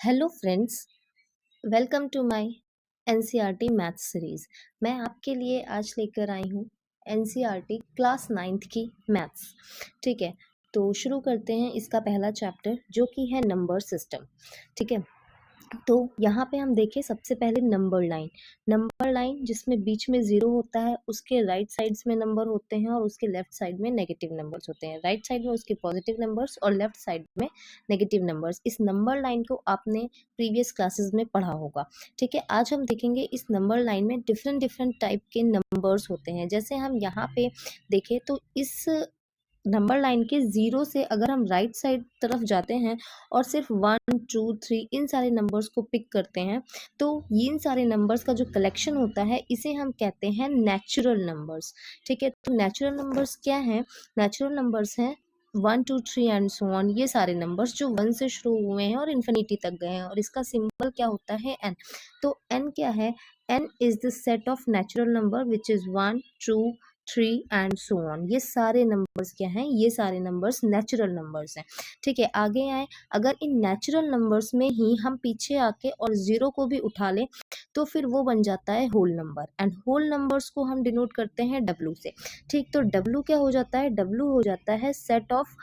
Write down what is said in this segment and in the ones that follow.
Hello friends, welcome to my NCERT maths series. मैं आपके लिए आज लेकर आई हूँ एनसीईआरटी क्लास 9th की मैथ्स। ठीक है, तो शुरू करते हैं इसका पहला चैप्टर जो कि है नंबर सिस्टम। ठीक है, तो यहाँ पे हम देखें सबसे पहले नंबर लाइन जिसमें बीच में ज़ीरो होता है, उसके राइट साइड्स में नंबर होते हैं और उसके लेफ्ट साइड में नेगेटिव नंबर्स होते हैं। राइट साइड में उसके पॉजिटिव नंबर्स और लेफ्ट साइड में नेगेटिव नंबर्स। इस नंबर लाइन को आपने प्रीवियस क्लासेस में पढ़ा होगा। ठीक है, आज हम देखेंगे इस नंबर लाइन में डिफरेंट डिफरेंट टाइप के नंबर्स होते हैं। जैसे हम यहाँ पे देखें तो इस नंबर लाइन के ज़ीरो से अगर हम राइट साइड तरफ जाते हैं और सिर्फ 1 2 3 इन सारे नंबर्स को पिक करते हैं, तो इन सारे नंबर्स का जो कलेक्शन होता है इसे हम कहते हैं नेचुरल नंबर्स। ठीक है, तो नेचुरल नंबर्स क्या हैं? नेचुरल नंबर्स हैं 1 2 3 एंड सो ऑन, ये सारे नंबर्स जो 1 से शुरू हुए हैं और इन्फिनिटी तक गए हैं, और इसका सिंबल क्या होता है? n। तो n क्या है? n is the set of natural number which is 1 2 3 and so on. ये सारे नंबर्स क्या हैं? ये सारे नंबर्स नेचुरल नंबर्स हैं। ठीक है, आगे आए, अगर इन नेचुरल नंबर्स में ही हम पीछे आके और ज़ीरो को भी उठा लें तो फिर वो बन जाता है whole number, and whole numbers को हम डिनोट करते हैं W से। ठीक, तो W क्या हो जाता है? W हो जाता है सेट ऑफ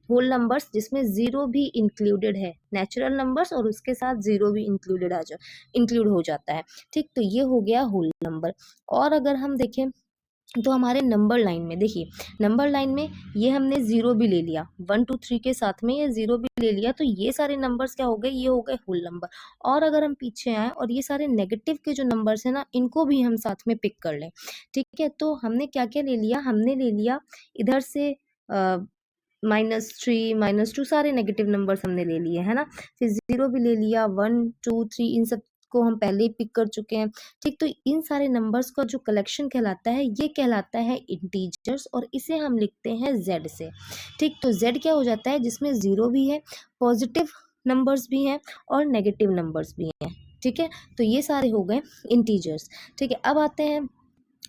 होल नंबर्स जिसमें ज़ीरो भी इंक्लूडेड है। नेचुरल नंबर्स और उसके साथ ज़ीरो भी इंक्लूड हो जाता है। ठीक, तो ये हो गया होल नंबर। और अगर हम देखें तो हमारे नंबर लाइन में देखिए, नंबर लाइन में ये हमने ज़ीरो भी ले लिया, 1 2 3 के साथ में ये ज़ीरो भी ले लिया, तो ये सारे नंबर्स क्या हो गए? ये हो गए होल नंबर। और अगर हम पीछे आए और ये सारे नेगेटिव के जो नंबर्स हैं ना, इनको भी हम साथ में पिक कर लें। ठीक है, तो हमने क्या क्या ले लिया? हमने ले लिया इधर से -3 -2 सारे नेगेटिव नंबर्स हमने ले लिए, है ना। फिर ज़ीरो भी ले लिया, 1 2 3 इन सब को हम पहले ही पिक कर चुके हैं। ठीक, तो इन सारे नंबर्स का जो कलेक्शन कहलाता है ये कहलाता है इंटीजर्स, और इसे हम लिखते हैं z से। ठीक, तो z क्या हो जाता है? जिसमें ज़ीरो भी है, पॉजिटिव नंबर्स भी हैं और नेगेटिव नंबर्स भी हैं। ठीक है, तो ये सारे हो गए इंटीजर्स। ठीक है, अब आते हैं,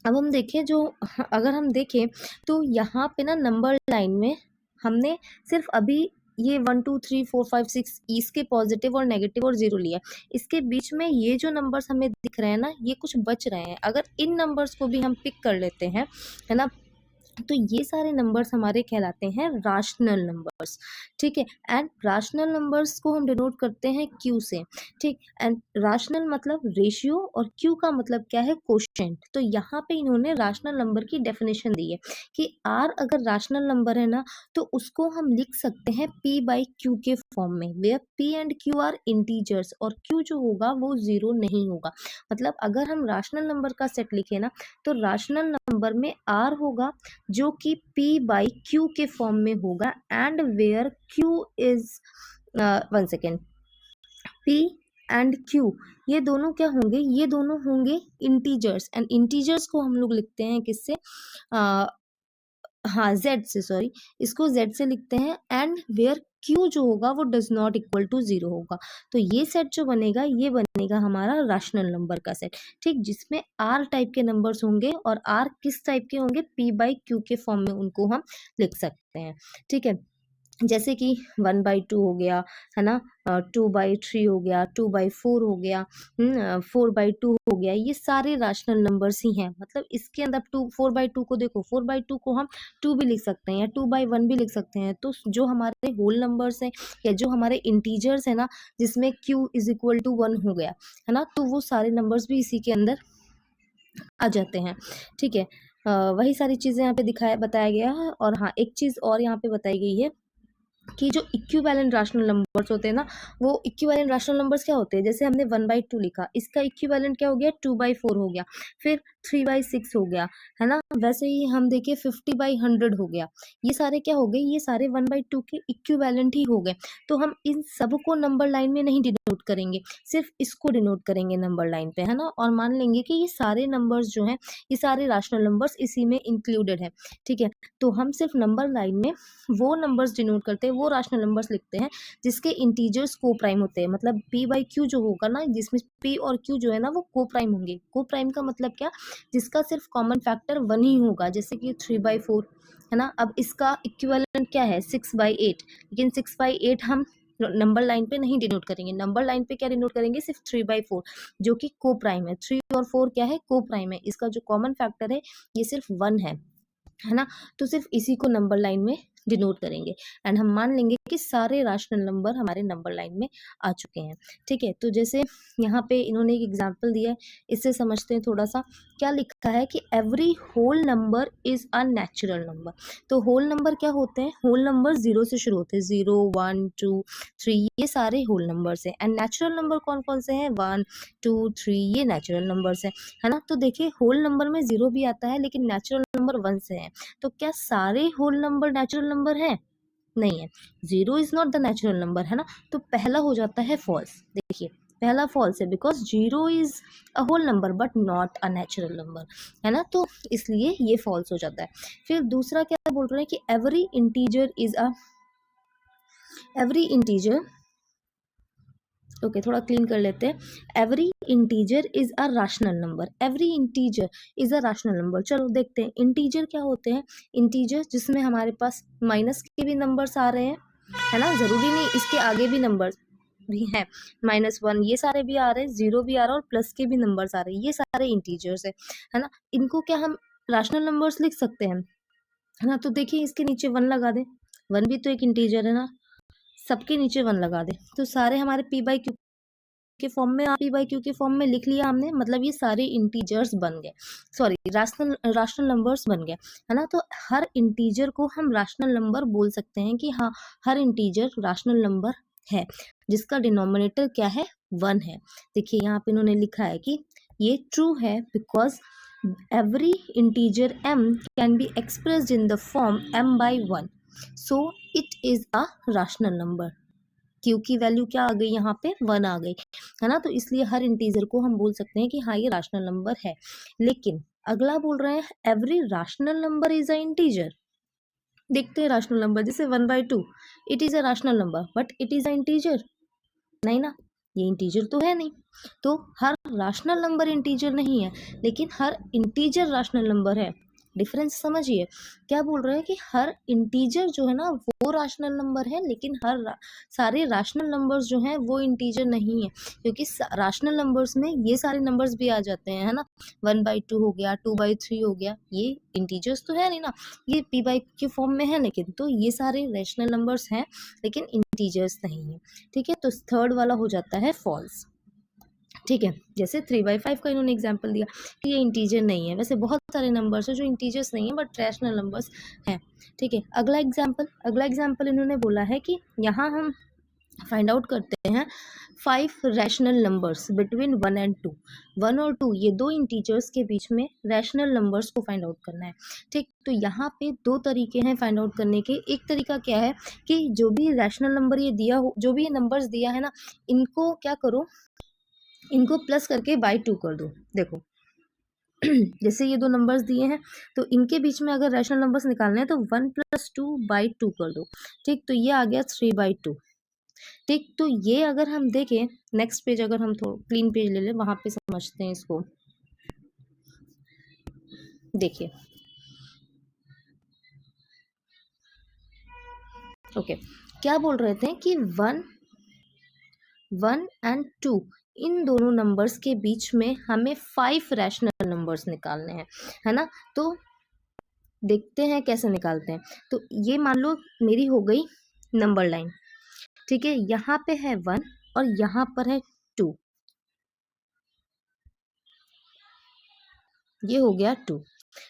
अब हम देखें जो अगर हम देखें तो यहाँ पे ना नंबर लाइन में हमने सिर्फ अभी ये 1 2 3 4 5 6 इसके पॉजिटिव और नेगेटिव और ज़ीरो लिया। इसके बीच में ये जो नंबर्स हमें दिख रहे हैं ना, ये कुछ बच रहे हैं। अगर इन नंबर्स को भी हम पिक कर लेते हैं, है ना, तो ये सारे नंबर्स हमारे कहलाते हैं राशनल नंबर्स। ठीक है, एंड राशनल नंबर्स को हम डिनोट करते हैं क्यू से। ठीक, एंड राशनल मतलब रेशियो और क्यू का मतलब क्या है? कोशेंट। तो यहाँ पे इन्होंने राशनल नंबर की डेफिनेशन दी है कि आर अगर राशनल नंबर है ना, तो उसको हम लिख सकते हैं p बाई क्यू के फॉर्म में, where p and q are integers, और q जो होगा वो ज़ीरो नहीं होगा। मतलब अगर हम राशनल नंबर का सेट लिखे ना, तो राशनल नंबर में r होगा जो कि p बाई q के फॉर्म में होगा, and where q is 1 second, p and q ये दोनों क्या होंगे? ये दोनों होंगे इंटीजर्स, एंड इंटीजर्स को हम लोग लिखते हैं किससे? हाँ, z से, सॉरी, इसको z से लिखते हैं, एंड वेयर q जो होगा वो does not equal to zero होगा। तो ये सेट जो बनेगा ये बनेगा हमारा राशनल नंबर का सेट। ठीक, जिसमें r टाइप के नंबर्स होंगे, और r किस टाइप के होंगे? p बाई क्यू के फॉर्म में उनको हम लिख सकते हैं। ठीक है, जैसे कि 1/2 हो गया, है ना, 2/3 हो गया, 2/4 हो गया, 4/2 हो गया, ये सारे राशनल नंबर्स ही हैं। मतलब इसके अंदर 4/2 को देखो, 4/2 को हम 2 भी लिख सकते हैं या 2/1 भी लिख सकते हैं। तो जो हमारे होल नंबर्स हैं या जो हमारे इंटीजर्स हैं ना, जिसमें q इज इक्वल टू 1 हो गया, है ना, तो वो सारे नंबर्स भी इसी के अंदर आ जाते हैं। ठीक है, वही सारी चीज़ें यहाँ पे बताया गया है। और हाँ, एक चीज़ और यहाँ पे बताई गई है कि जो इक्विवेलेंट राशनल नंबर्स होते हैं ना, वो इक्विवेलेंट राशनल नंबर्स क्या होते हैं? जैसे हमने 1/2 लिखा, इसका इक्विवेलेंट क्या हो गया? 2/4 हो गया, फिर 3/6 हो गया, है ना। वैसे ही हम देखें 50/100 हो गया। ये सारे क्या हो गए? ये सारे 1/2 के इक्विवेलेंट ही हो गए। तो हम इन सब को नंबर लाइन में नहीं डिनोट करेंगे, सिर्फ इसको डिनोट करेंगे नंबर लाइन पे, है ना, और मान लेंगे कि ये सारे नंबर्स जो हैं, ये सारे राशनल नंबर्स इसी में इंक्लूडेड है। ठीक है, तो हम सिर्फ नंबर लाइन में वो नंबर्स डिनोट करते हैं, वो राशनल नंबर्स लिखते हैं जिसके इंटीजर्स को प्राइम होते हैं। मतलब p बाई क्यू जो होगा ना, जिसमें p और q जो है ना वो को प्राइम होंगे। को प्राइम का मतलब क्या? जिसका सिर्फ कॉमन फैक्टर 1 ही होगा, जैसे कि 3/4, है ना। अब इसका इक्विवेलेंट क्या है? 6/8, लेकिन 6/8 हम नंबर लाइन पे नहीं डिनोट करेंगे। नंबर लाइन पे क्या डिनोट करेंगे, सिर्फ 3/4 जो कि को प्राइम है। 3 और 4 क्या है, को प्राइम है। इसका जो कॉमन फैक्टर है ये सिर्फ 1 है ना। तो सिर्फ इसी को नंबर लाइन में डिनोट करेंगे एंड हम मान लेंगे कि सारे रैशनल नंबर हमारे नंबर लाइन में आ चुके हैं। ठीक है, तो जैसे यहाँ पे इन्होंने एक एग्जांपल दिया है, इससे समझते हैं थोड़ा सा। क्या लिखा है कि every whole number is a natural number. तो होल नंबर क्या होते हैं, होल नंबर 0 से शुरू होते हैं, 0 1 2 3 ये सारे होल नंबर्स हैं। एंड नेचुरल नंबर कौन कौन से हैं, 1 2 3 ये नेचुरल नंबर्स हैं, है ना। तो देखिए होल नंबर में 0 भी आता है लेकिन नेचुरल नंबर 1 से है। तो क्या सारे होल नंबर नेचुरल नंबर हैं, नहीं है। 0 is not the natural number, है ना। तो पहला हो जाता है फॉल्स। देखिए पहला फॉल्स है because 0 is a whole number but not a natural number, है ना। तो इसलिए ये फॉल्स हो जाता है। फिर दूसरा क्या बोल रहे हैं कि एवरी इंटीजर ओके थोड़ा क्लीन कर लेते हैं। Every integer is a rational number. Every integer is a rational number. चलो देखते हैं इंटीजर क्या होते हैं। इंटीजर जिसमें हमारे पास माइनस के भी नंबर्स आ रहे हैं, है ना, जरूरी नहीं इसके आगे भी नंबर्स भी हैं, -1 ये सारे भी आ रहे हैं, 0 भी आ रहा है और प्लस के भी नंबर्स आ रहे हैं, ये सारे इंटीजर्स है ना। इनको क्या हम रैशनल नंबर्स लिख सकते हैं, है ना। तो देखिए इसके नीचे 1 लगा दे, 1 भी तो एक इंटीजर है ना, सबके नीचे 1 लगा दे तो सारे हमारे p/q के फॉर्म में, p/q के फॉर्म में लिख लिया हमने, मतलब ये सारे इंटीजर्स बन गए, सॉरी रैशनल नंबर्स बन गए, है ना। तो हर इंटीजर को हम रैशनल नंबर बोल सकते हैं कि हाँ हर इंटीजर रैशनल नंबर है जिसका डिनोमिनेटर क्या है, 1 है। देखिए यहाँ पे इन्होंने लिखा है कि ये ट्रू है because every integer m can be expressed in the form m/1 so it is a rational number। q की वैल्यू क्या आ गई, यहाँ पे 1 आ गई, है ना। तो इसलिए हर इंटीजर को हम बोल सकते हैं कि हाँ ये रैशनल नंबर है। लेकिन अगला बोल रहे हैं every rational number is a integer. देखते हैं रैशनल नंबर जैसे 1/2 it is a rational number but it is a integer, नहीं ना, ये इंटीजर तो है नहीं। तो हर रैशनल नंबर इंटीजर नहीं है लेकिन हर इंटीजर रैशनल नंबर है। डिफरेंस समझिए, क्या बोल रहे हैं कि हर इंटीजर जो है ना वो रैशनल नंबर है लेकिन सारे रैशनल नंबर्स जो हैं वो इंटीजर नहीं है, क्योंकि रैशनल नंबर्स में ये सारे नंबर्स भी आ जाते हैं, है ना। 1/2 हो गया, 2/3 हो गया, ये इंटीजर्स तो है नहीं ना, ये p/q फॉर्म में है लेकिन, तो ये सारे रैशनल नंबर्स हैं लेकिन इंटीजर्स नहीं है। ठीक है, तो थर्ड वाला हो जाता है फॉल्स। ठीक है, जैसे 3/5 का इन्होंने एग्जाम्पल दिया कि ये इंटीजर नहीं है। वैसे बहुत सारे नंबर्स हैं जो इंटीजर्स नहीं है बट रैशनल नंबर्स हैं। ठीक है, अगला एग्जाम्पल इन्होंने बोला है कि यहाँ हम फाइंड आउट करते हैं 5 रैशनल नंबर्स बिटवीन 1 एंड 2। 1 और 2 ये दो इंटीजर्स के बीच में रैशनल नंबर्स को फाइंड आउट करना है। ठीक, तो यहाँ पे दो तरीके हैं फाइंड आउट करने के। एक तरीका क्या है कि जो भी रैशनल नंबर ये दिया हो, जो भी ये नंबर्स दिया है ना, इनको क्या करो, इनको प्लस करके बाई 2 कर दो। देखो जैसे ये दो नंबर्स दिए हैं तो इनके बीच में अगर रैशनल नंबर्स निकालने हैं तो 1 + 2/2 कर दो। ठीक, तो ये आ गया 3/2। ठीक, तो ये अगर हम देखें नेक्स्ट पेज, अगर हम थोड़ा क्लीन पेज ले लें वहां पे समझते हैं इसको। देखिए ओके, क्या बोल रहे थे कि 1 एंड 2 इन दोनों नंबर्स के बीच में हमें 5 रैशनल नंबर्स निकालने हैं, है ना। तो देखते हैं कैसे निकालते हैं। तो ये मान लो मेरी हो गई नंबर लाइन, ठीक है, यहाँ पे है 1 और यहाँ पर है 2, ये हो गया 2।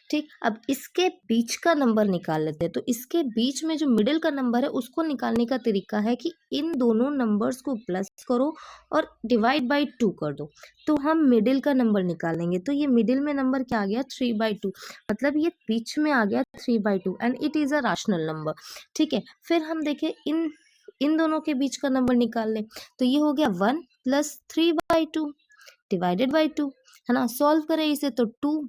ठीक, अब इसके बीच का नंबर निकाल लेते हैं। तो इसके बीच में जो मिडिल का नंबर है उसको निकालने का तरीका है कि इन दोनों नंबर्स को प्लस करो और डिवाइड बाई 2 कर दो, तो हम मिडिल का नंबर निकालेंगे। तो ये मिडिल में नंबर क्या आ गया, 3/2, मतलब ये बीच में आ गया 3/2 and it is a rational number. ठीक है, फिर हम देखें इन दोनों के बीच का नंबर निकाल लें, तो ये हो गया 1 + 3/2 डिवाइडेड बाई 2, है ना। सॉल्व करें इसे तो 2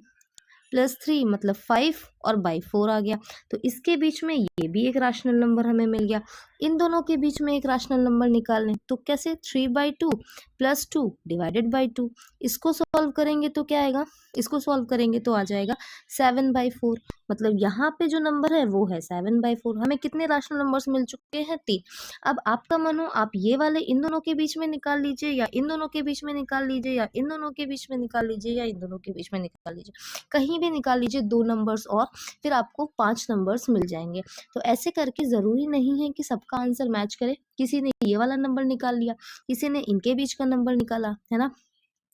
+ 3 मतलब 5 और बाई 4 आ गया। तो इसके बीच में ये भी एक रैशनल नंबर हमें मिल गया। इन दोनों के बीच में एक रैशनल नंबर निकालने, तो कैसे, 3/2 प्लस 2 डिवाइडेड बाई 2। इसको सॉल्व करेंगे तो क्या आएगा, इसको सॉल्व करेंगे तो आ जाएगा 7/4। मतलब यहाँ पे जो नंबर है वो है 7/4। हमें कितने रैशनल नंबर्स मिल चुके हैं, 3। अब आपका मन हो आप ये वाले इन दोनों के बीच में निकाल लीजिए, या इन दोनों के बीच में निकाल लीजिए, या इन दोनों के बीच में निकाल लीजिए, या इन दोनों के बीच में निकाल लीजिए, कहीं भी निकाल लीजिए 2 नंबर्स और फिर आपको 5 नंबर्स मिल जाएंगे। तो ऐसे करके ज़रूरी नहीं है कि सबका आंसर मैच करे। किसी ने ये वाला नंबर निकाल लिया, किसी ने इनके बीच का नंबर निकाला, है ना,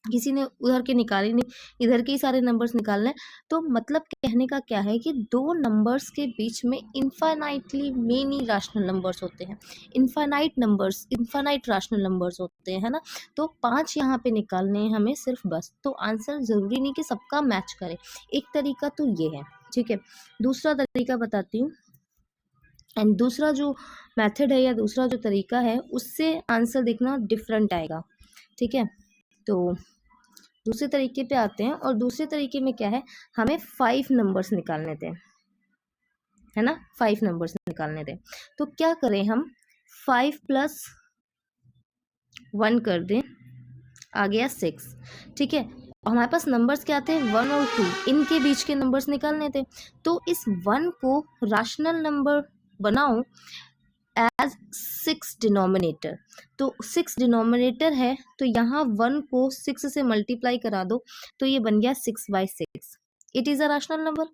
किसी ने उधर के निकाले नहीं, इधर के ही सारे नंबर्स निकालने। तो मतलब कहने का क्या है कि 2 नंबर्स के बीच में इनफाइनाइटली मेनी रैशनल नंबर्स होते हैं, infinite numbers, infinite rational numbers होते हैं, है ना। तो 5 यहाँ पे निकालने हैं हमें सिर्फ, बस। तो आंसर ज़रूरी नहीं कि सबका मैच करे। एक तरीका तो ये है, ठीक है। दूसरा तरीका बताती हूँ, एंड दूसरा जो मेथड है या दूसरा जो तरीका है उससे आंसर देखना डिफरेंट आएगा, ठीक है। तो दूसरे तरीके पे आते हैं, और दूसरे तरीके में क्या है, हमें 5 नंबर्स निकालने थे, है ना, 5 नंबर्स निकालने थे। तो क्या करें हम, 5 + 1 कर दें, आ गया 6, ठीक है। हमारे पास नंबर्स क्या थे, 1 और 2, इनके बीच के नंबर्स निकालने थे। तो इस 1 को रैशनल नंबर बनाओ एज 6 डिनोमिनेटर। तो 6 डिनोमिनेटर है, तो यहाँ 1 को 6 से मल्टीप्लाई करा दो, तो ये बन गया 6/6। It is a rational number,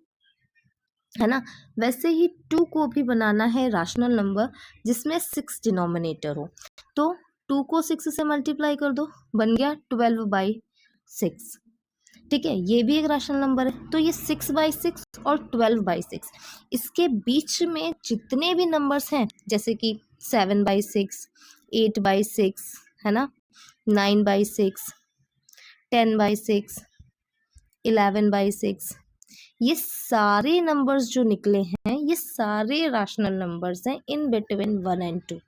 है ना। वैसे ही 2 को भी बनाना है रैशनल नंबर जिसमें 6 डिनोमिनेटर हो। तो 2 को 6 से मल्टीप्लाई कर दो, बन गया 12/6, ठीक है। ये भी एक रैशनल नंबर है। तो ये 6/6 और 12/6, इसके बीच में जितने भी नंबर्स हैं, जैसे कि 7/6, 8/6, है ना, 9/6, 10/6, 11/6, ये सारे नंबर्स जो निकले हैं ये सारे रैशनल नंबर्स हैं इन बिटवीन 1 एंड 2।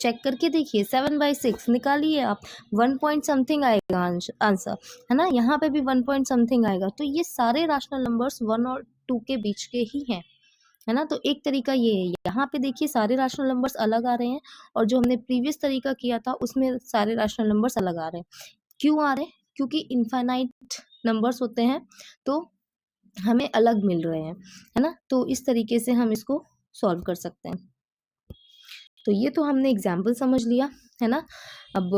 चेक करके देखिए, 7/6 निकालिए आप, 1 पॉइंट समथिंग आएगा आंसर, है ना। यहाँ पे भी 1 पॉइंट समथिंग आएगा। तो ये सारे रैशनल नंबर्स 1 और 2 के बीच के ही हैं, है ना। तो एक तरीका ये है, यहाँ पे देखिए सारे रैशनल नंबर्स अलग आ रहे हैं, और जो हमने प्रीवियस तरीका किया था उसमें सारे रैशनल नंबर्स अलग आ रहे हैं। क्यों आ रहे हैं, क्योंकि इनफाइनाइट नंबर्स होते हैं तो हमें अलग मिल रहे हैं, है ना। तो इस तरीके से हम इसको सॉल्व कर सकते हैं। तो ये तो हमने एग्जाम्पल समझ लिया, है ना। अब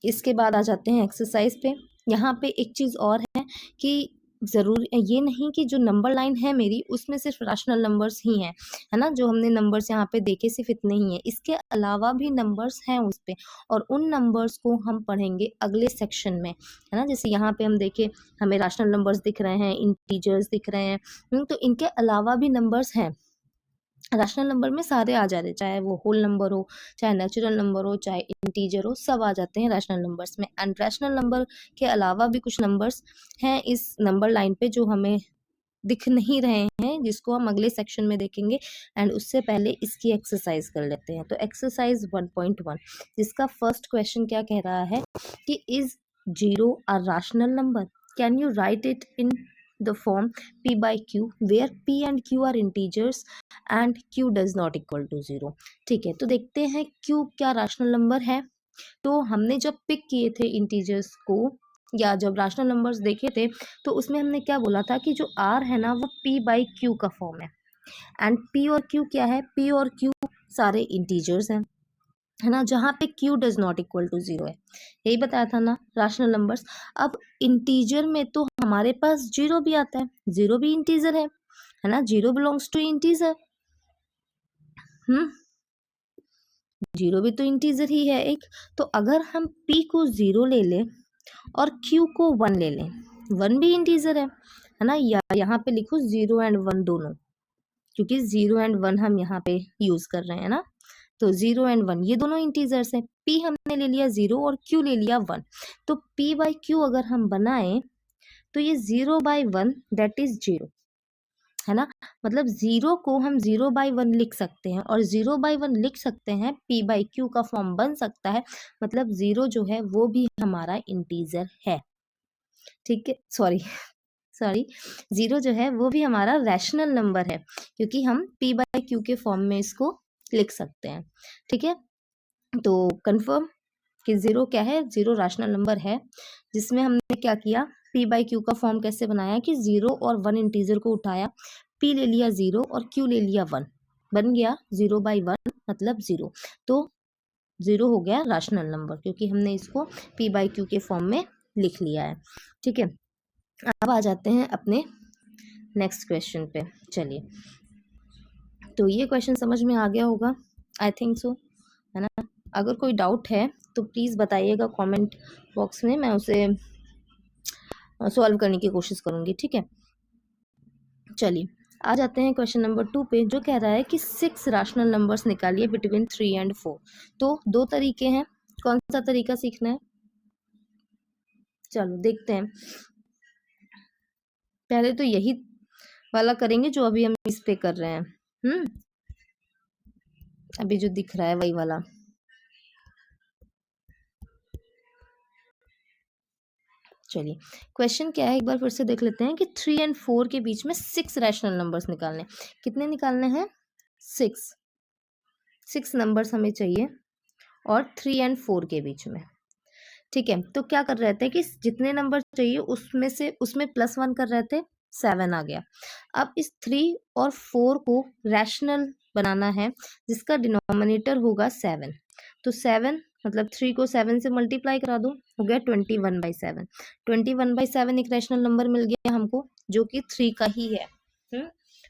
इसके बाद आ जाते हैं एक्सरसाइज पे। यहाँ पे एक चीज़ और है कि ज़रूर ये नहीं कि जो नंबर लाइन है मेरी उसमें सिर्फ रैशनल नंबर्स ही हैं, है ना। जो हमने नंबर्स यहाँ पे देखे सिर्फ इतने ही हैं, इसके अलावा भी नंबर्स हैं उस पे, और उन नंबर्स को हम पढ़ेंगे अगले सेक्शन में, है ना। जैसे यहाँ पे हम देखें, हमें रैशनल नंबर्स दिख रहे हैं, इंटीजर्स दिख रहे हैं, तो इनके अलावा भी नंबर्स हैं। रैशनल नंबर में सारे आ जाते हैं, चाहे वो होल नंबर हो, चाहे नेचुरल नंबर हो, चाहे इंटीजर हो, सब आ जाते हैं रैशनल नंबर्स में। एंड रैशनल नंबर के अलावा भी कुछ नंबर्स हैं इस नंबर लाइन पे जो हमें दिख नहीं रहे हैं, जिसको हम अगले सेक्शन में देखेंगे। एंड उससे पहले इसकी एक्सरसाइज कर लेते हैं। तो एक्सरसाइज 1.1, जिसका फर्स्ट क्वेश्चन क्या कह रहा है कि is 0 a rational number, can you right it in the form p/q where p and q are integers and q does not equal to 0। ठीक है, तो देखते हैं q क्या रैशनल नंबर है। तो हमने जब पिक किए थे इंटीजर्स को, या जब रैशनल नंबर्स देखे थे, तो उसमें हमने क्या बोला था कि जो r है ना वो p/q का फॉर्म है। एंड p और q क्या है, p और q सारे इंटीजर्स हैं, है ना, जहाँ पे q does not equal to 0 है। यही बताया था ना रैशनल नंबर्स। अब इंटीजर में तो हमारे पास 0 भी आता है, 0 भी इंटीजर है ना, 0 बिलोंग्स टू इंटीजर। 0 भी तो इंटीजर ही है एक। तो अगर हम p को 0 ले लें और q को 1 ले लें, 1 भी इंटीजर है ना, या यहाँ पे लिखो 0 एंड 1 दोनों, क्योंकि 0 एंड 1 हम यहाँ पे यूज कर रहे हैं ना। तो 0 एंड 1 ये दोनों इंटीजर्स हैं। p हमने ले लिया 0 और q ले लिया 1। तो p/q अगर हम बनाएं तो ये 0/1 दैट इज 0, है ना। मतलब 0 को हम 0/1 लिख सकते हैं, और 0/1 लिख सकते हैं, p/q का फॉर्म बन सकता है। मतलब 0 जो है वो भी हमारा इंटीजर है, ठीक है। सॉरी, सॉरी, 0 जो है वो भी हमारा रैशनल नंबर है, क्योंकि हम p बाई क्यू के फॉर्म में इसको लिख सकते हैं। ठीक है, तो कंफर्म कि 0 क्या है, 0 रैशनल नंबर है, जिसमें हमने क्या किया, p बाई क्यू का फॉर्म कैसे बनाया कि 0 और 1 इंटीजर को उठाया, p ले लिया 0 और q ले लिया 1, बन गया 0 बाई 1 मतलब 0। तो 0 हो गया रैशनल नंबर, क्योंकि हमने इसको p बाई क्यू के फॉर्म में लिख लिया है। ठीक है, अब आ जाते हैं अपने नेक्स्ट क्वेश्चन पे। चलिए, तो ये क्वेश्चन समझ में आ गया होगा, आई थिंक सो, है ना। अगर कोई डाउट है तो प्लीज़ बताइएगा कमेंट बॉक्स में, मैं उसे सॉल्व करने की कोशिश करूँगी। ठीक है, चलिए आ जाते हैं क्वेश्चन नंबर 2 पे, जो कह रहा है कि 6 रैशनल नंबर्स निकालिए बिटवीन 3 एंड 4। तो 2 तरीके हैं, कौन सा तरीका सीखना है, चलो देखते हैं। पहले तो यही वाला करेंगे जो अभी हम इस पे कर रहे हैं। अभी जो दिख रहा है वही वाला। चलिए, क्वेश्चन क्या है एक बार फिर से देख लेते हैं कि 3 एंड 4 के बीच में 6 रैशनल नंबर्स निकालने। कितने निकालने हैं, 6 नंबर्स हमें चाहिए, और 3 एंड 4 के बीच में। ठीक है, तो क्या कर रहे थे कि जितने नंबर चाहिए उसमें +1 कर रहे थे, 7 आ गया। अब इस 3 और 4 को रैशनल बनाना है, जिसका डिनोमिनेटर होगा 7। तो 7 मतलब 3 को 7 से मल्टीप्लाई करा दो, हो गया 21/7। 21/7 एक रैशनल नंबर मिल गया हमको, जो कि 3 का ही है।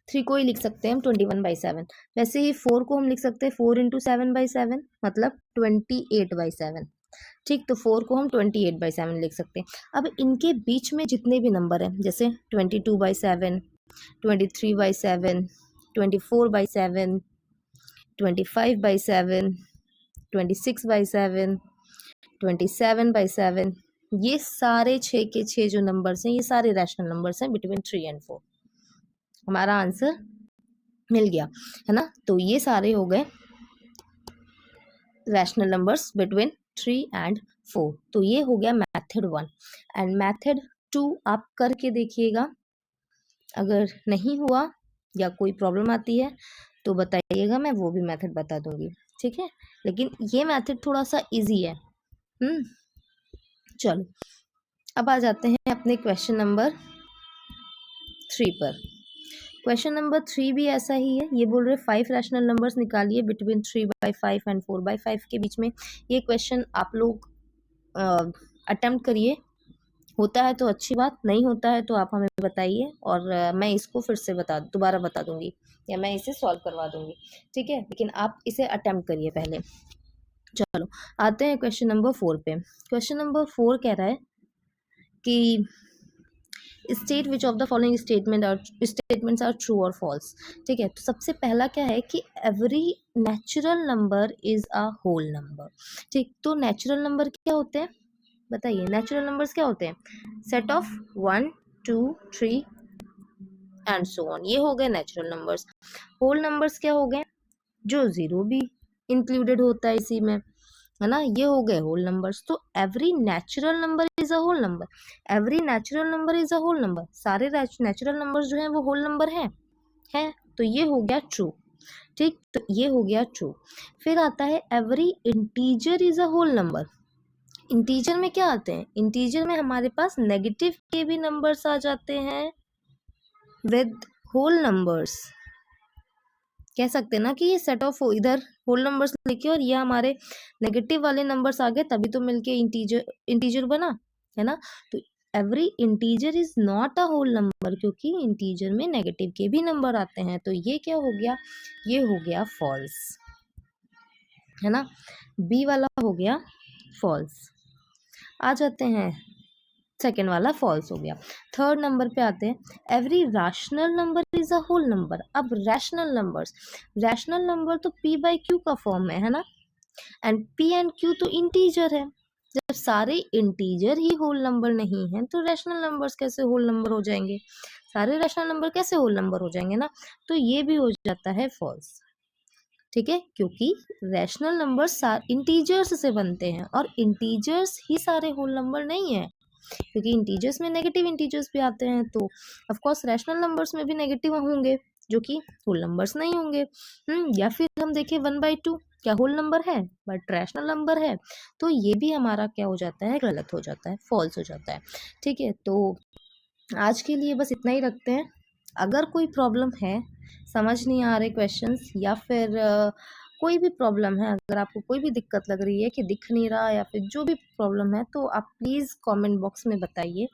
3 को ही लिख सकते हैं हम 21/7। वैसे ही 4 को हम लिख सकते हैं 4 इंटू 7/7 मतलब 28/7। ठीक, तो 4 को हम 28/7 लिख सकते हैं। अब इनके बीच में जितने भी नंबर हैं, जैसे 22/7, 23/7, 24/7, 25/7, 26/7, 27/7, ये सारे 6 के 6 जो नंबर्स हैं, ये सारे रैशनल नंबर्स हैं बिटवीन 3 एंड 4। हमारा आंसर मिल गया, है ना। तो ये सारे हो गए रैशनल नंबर्स बिटवीन 3 एंड 4। तो ये हो गया मेथड 1। एंड मेथड 2 आप करके देखिएगा, अगर नहीं हुआ या कोई प्रॉब्लम आती है तो बताइएगा, मैं वो भी मेथड बता दूंगी। ठीक है, लेकिन ये मेथड थोड़ा सा इजी है। चलो, अब आ जाते हैं अपने क्वेश्चन नंबर 3 पर। क्वेश्चन नंबर 3 भी ऐसा ही है, ये बोल रहे 5 रैशनल नंबर्स निकालिए बिटवीन 3/5 एंड 4/5 के बीच में। ये क्वेश्चन आप लोग अटेम्प्ट करिए, होता है तो अच्छी बात, नहीं होता है तो आप हमें बताइए, और मैं इसको फिर से दोबारा बता दूंगी, या मैं इसे सॉल्व करवा दूंगी। ठीक है, लेकिन आप इसे अटेम्प्ट करिए पहले। चलो, आते हैं क्वेश्चन नंबर 4 पे। क्वेश्चन नंबर 4 कह रहा है कि state which of the following statements are true और फॉल्स। ठीक है, तो सबसे पहला क्या है कि every natural number is a whole number. ठीक, तो नेचुरल नंबर क्या होते हैं, बताइए, नेचुरल नंबर्स क्या होते हैं, set of 1 2 3 and so on, ये हो गए नेचुरल नंबर्स। होल नंबर्स क्या हो गए, जो 0 भी इंक्लूडेड होता है इसी में, है ना, ये हो गए होल नंबर्स। तो every natural number is a whole number, every natural number is a whole number, सारे नेचुरल नंबर्स जो हैं वो होल नंबर हैं, तो ये हो गया ट्रू। ठीक, तो ये हो गया ट्रू। फिर आता है every integer is a whole number. Integer में क्या आते हैं, इंटीजर में हमारे पास नेगेटिव के भी नंबर्स आ जाते हैं विद होल नंबर्स। कह सकते हैं ना कि ये सेट ऑफ इधर होल नंबर्स लिखे और ये हमारे नेगेटिव वाले नंबर्स आ गए, तभी तो मिलके इंटीजर बना, है ना। तो every integer is not a whole number, क्योंकि इंटीजर में नेगेटिव के भी नंबर आते हैं। तो ये क्या हो गया, ये हो गया फॉल्स, है ना, बी वाला हो गया फॉल्स। आ जाते हैं, सेकेंड वाला फॉल्स हो गया। थर्ड नंबर पे आते हैं, every rational number is a whole number. अब रैशनल नंबर तो p बाई क्यू का फॉर्म है ना, एंड p एंड q तो इंटीजर है। जब सारे इंटीजर ही होल नंबर नहीं है तो रैशनल नंबर्स कैसे होल नंबर हो जाएंगे, सारे रैशनल नंबर कैसे होल नंबर हो जाएंगे ना, तो ये भी हो जाता है फॉल्स। ठीक है, क्योंकि रैशनल नंबर्स इंटीजर्स से बनते हैं और इंटीजर्स ही सारे होल नंबर नहीं है। क्योंकि इंटीजर्स में नेगेटिव इंटीजर्स भी आते हैं, तो ऑफ कोर्स रैशनल नंबर्स में भी नेगेटिव होंगे जो कि होल नंबर्स नहीं होंगे। या फिर हम देखें 1/2 क्या होल नंबर है बट रैशनल नंबर है, तो ये भी हमारा क्या हो जाता है, गलत हो जाता है, फॉल्स हो जाता है। ठीक है, तो आज के लिए बस इतना ही रखते हैं। अगर कोई प्रॉब्लम है, समझ नहीं आ रहे क्वेश्चंस, या फिर कोई भी प्रॉब्लम है, अगर आपको कोई भी दिक्कत लग रही है कि दिख नहीं रहा या फिर जो भी प्रॉब्लम है, तो आप प्लीज़ कमेंट बॉक्स में बताइए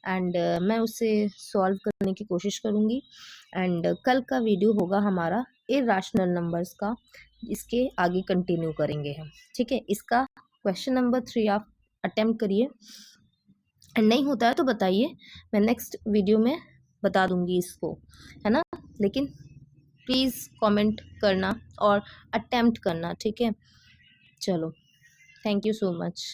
एंड मैं उसे सॉल्व करने की कोशिश करूँगी। एंड कल का वीडियो होगा हमारा इर्राशनल नंबर्स का, इसके आगे कंटिन्यू करेंगे हम। ठीक है, इसका क्वेश्चन नंबर 3 आप अटेम्प्ट करिए एंड नहीं होता है तो बताइए, मैं नेक्स्ट वीडियो में बता दूंगी इसको, है ना। लेकिन प्लीज़ कमेंट करना और अटेम्प्ट करना, ठीक है। चलो, थैंक यू सो मच।